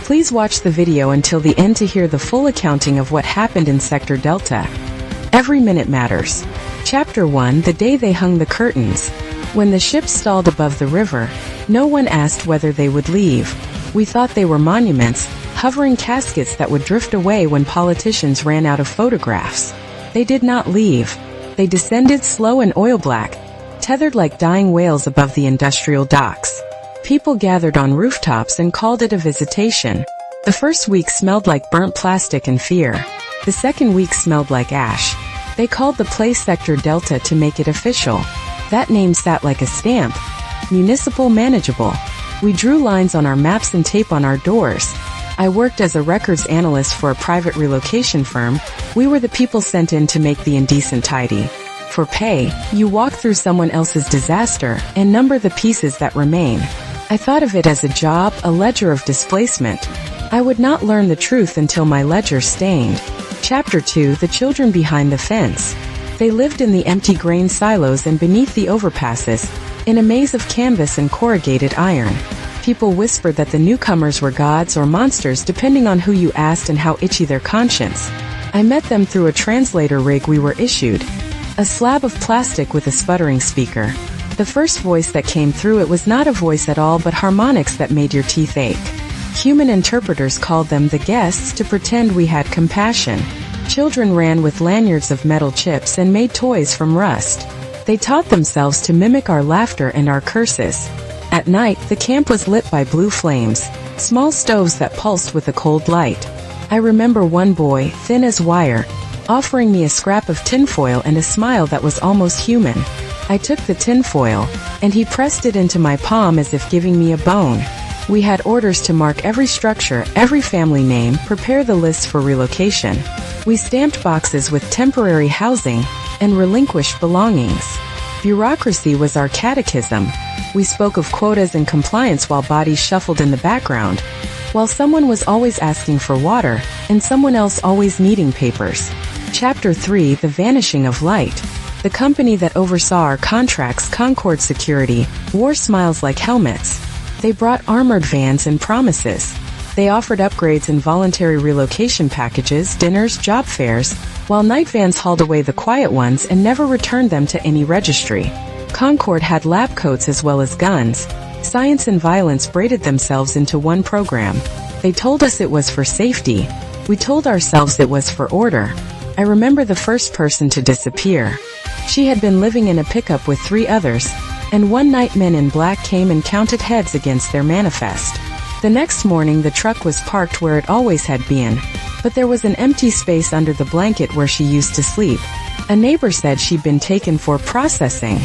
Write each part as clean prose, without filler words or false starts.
Please watch the video until the end to hear the full accounting of what happened in Sector Delta. Every minute matters. Chapter 1: The day they hung the curtains. When the ship stalled above the river, no one asked whether they would leave. We thought they were monuments, hovering caskets that would drift away when politicians ran out of photographs. They did not leave. They descended slow and oil-black, tethered like dying whales above the industrial docks. People gathered on rooftops and called it a visitation. The first week smelled like burnt plastic and fear. The second week smelled like ash. They called the place Sector Delta to make it official. That name sat like a stamp. Municipal manageable. We drew lines on our maps and tape on our doors. I worked as a records analyst for a private relocation firm. We were the people sent in to make the indecent tidy. For pay, you walk through someone else's disaster and number the pieces that remain. I thought of it as a job, a ledger of displacement. I would not learn the truth until my ledger stained. Chapter 2: The children behind the fence. They lived in the empty grain silos and beneath the overpasses, in a maze of canvas and corrugated iron. People whispered that the newcomers were gods or monsters depending on who you asked and how itchy their conscience. I met them through a translator rig we were issued. A slab of plastic with a sputtering speaker. The first voice that came through it was not a voice at all but harmonics that made your teeth ache. Human interpreters called them the guests to pretend we had compassion. Children ran with lanyards of metal chips and made toys from rust. They taught themselves to mimic our laughter and our curses. At night, the camp was lit by blue flames, small stoves that pulsed with a cold light. I remember one boy, thin as wire, offering me a scrap of tinfoil and a smile that was almost human. I took the tinfoil, and he pressed it into my palm as if giving me a bone. We had orders to mark every structure, every family name, prepare the lists for relocation. We stamped boxes with temporary housing, and relinquished belongings. Bureaucracy was our catechism. We spoke of quotas and compliance while bodies shuffled in the background, while someone was always asking for water, and someone else always needing papers. Chapter 3: The vanishing of light. The company that oversaw our contracts, Concord Security, wore smiles like helmets. They brought armored vans and promises. They offered upgrades and voluntary relocation packages, dinners, job fairs, while night vans hauled away the quiet ones and never returned them to any registry. Concord had lab coats as well as guns. Science and violence braided themselves into one program. They told us it was for safety. We told ourselves it was for order. I remember the first person to disappear. She had been living in a pickup with 3 others, and one night men in black came and counted heads against their manifest. The next morning the truck was parked where it always had been, but there was an empty space under the blanket where she used to sleep. A neighbor said she'd been taken for processing.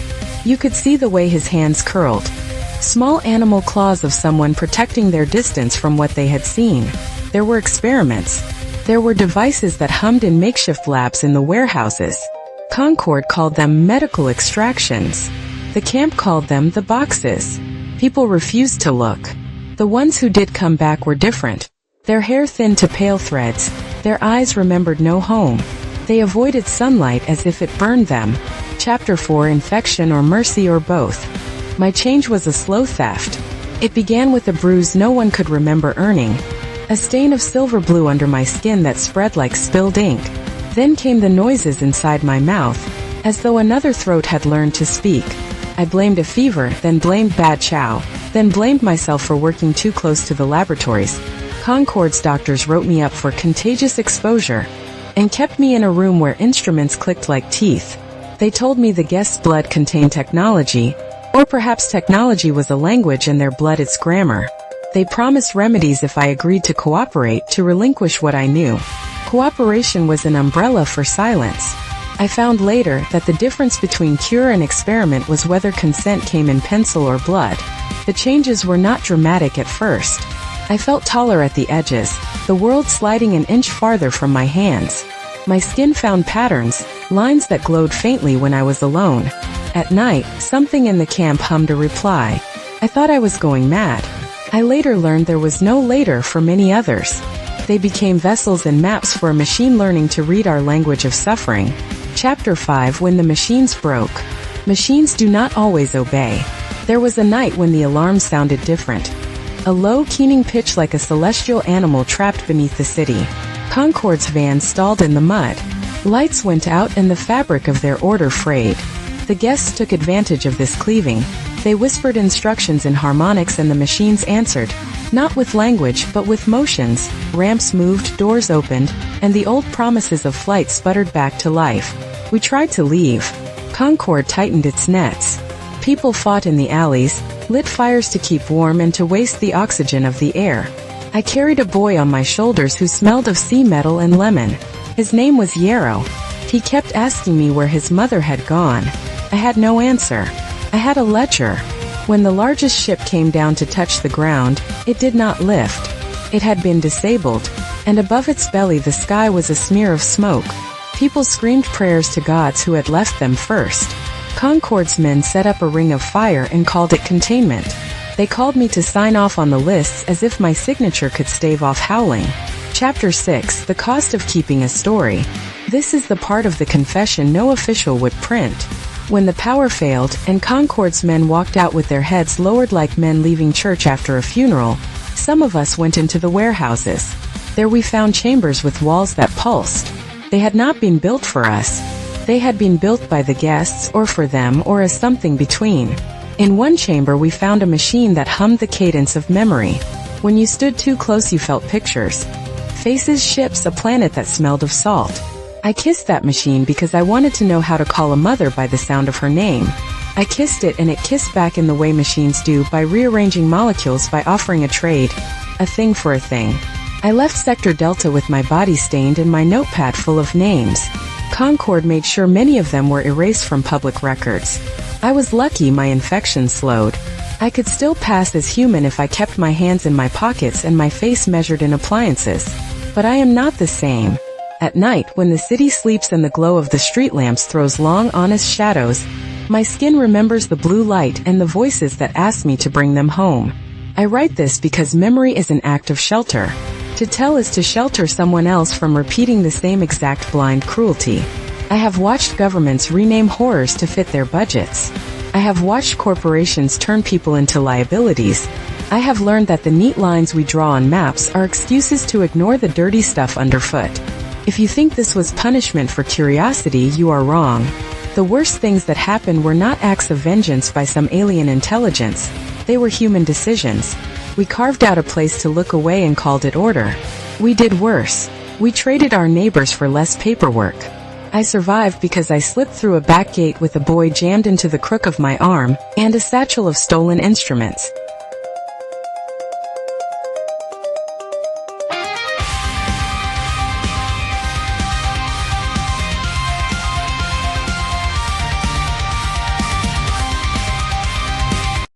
You could see the way his hands curled. Small animal claws of someone protecting their distance from what they had seen. There were experiments. There were devices that hummed in makeshift labs in the warehouses. Concord called them medical extractions. The camp called them the boxes. People refused to look. The ones who did come back were different. Their hair thin to pale threads. Their eyes remembered no home. They avoided sunlight as if it burned them. Chapter 4: Infection or mercy or both. My change was a slow theft. It began with a bruise no one could remember earning. A stain of silver blue under my skin that spread like spilled ink. Then came the noises inside my mouth, as though another throat had learned to speak. I blamed a fever, then blamed bad chow, then blamed myself for working too close to the laboratories. Concord's doctors wrote me up for contagious exposure, and kept me in a room where instruments clicked like teeth. They told me the guest's blood contained technology, or perhaps technology was a language and their blood its grammar. They promised remedies if I agreed to cooperate, to relinquish what I knew. Cooperation was an umbrella for silence. I found later that the difference between cure and experiment was whether consent came in pencil or blood. The changes were not dramatic at first. I felt taller at the edges, the world sliding an inch farther from my hands. My skin found patterns, lines that glowed faintly when I was alone. At night, something in the camp hummed a reply. I thought I was going mad. I later learned there was no later for many others. They became vessels and maps for a machine learning to read our language of suffering. Chapter 5: When the machines broke. Machines do not always obey. There was a night when the alarm sounded different. a low, keening pitch like a celestial animal trapped beneath the city. Concorde's van stalled in the mud. Lights went out and the fabric of their order frayed. The guests took advantage of this cleaving. They whispered instructions in harmonics and the machines answered, not with language but with motions. Ramps moved, doors opened, and the old promises of flight sputtered back to life. We tried to leave. Concorde tightened its nets. People fought in the alleys, lit fires to keep warm and to waste the oxygen of the air. I carried a boy on my shoulders who smelled of sea metal and lemon. His name was Yarrow. He kept asking me where his mother had gone. I had no answer. I had a ledger. When the largest ship came down to touch the ground, it did not lift. It had been disabled, and above its belly the sky was a smear of smoke. People screamed prayers to gods who had left them first. Concorde's men set up a ring of fire and called it containment. They called me to sign off on the lists as if my signature could stave off howling. Chapter 6: The Cost of Keeping a Story. This is the part of the confession no official would print. When the power failed, and Concorde's men walked out with their heads lowered like men leaving church after a funeral, some of us went into the warehouses. There we found chambers with walls that pulsed. They had not been built for us. They had been built by the guests, or for them, or as something between. In one chamber we found a machine that hummed the cadence of memory. When you stood too close you felt pictures. Faces, ships, a planet that smelled of salt. I kissed that machine because I wanted to know how to call a mother by the sound of her name. I kissed it and it kissed back in the way machines do, by rearranging molecules, by offering a trade. A thing for a thing. I left Sector Delta with my body stained and my notepad full of names. Concorde made sure many of them were erased from public records. I was lucky my infection slowed. I could still pass as human if I kept my hands in my pockets and my face measured in appliances. But I am not the same. At night, when the city sleeps and the glow of the street lamps throws long, honest shadows, my skin remembers the blue light and the voices that ask me to bring them home. I write this because memory is an act of shelter. To tell is to shelter someone else from repeating the same exact blind cruelty. I have watched governments rename horrors to fit their budgets. I have watched corporations turn people into liabilities. I have learned that the neat lines we draw on maps are excuses to ignore the dirty stuff underfoot. If you think this was punishment for curiosity, you are wrong. The worst things that happened were not acts of vengeance by some alien intelligence. They were human decisions. We carved out a place to look away and called it order. We did worse. We traded our neighbors for less paperwork. I survived because I slipped through a back gate with a boy jammed into the crook of my arm, and a satchel of stolen instruments.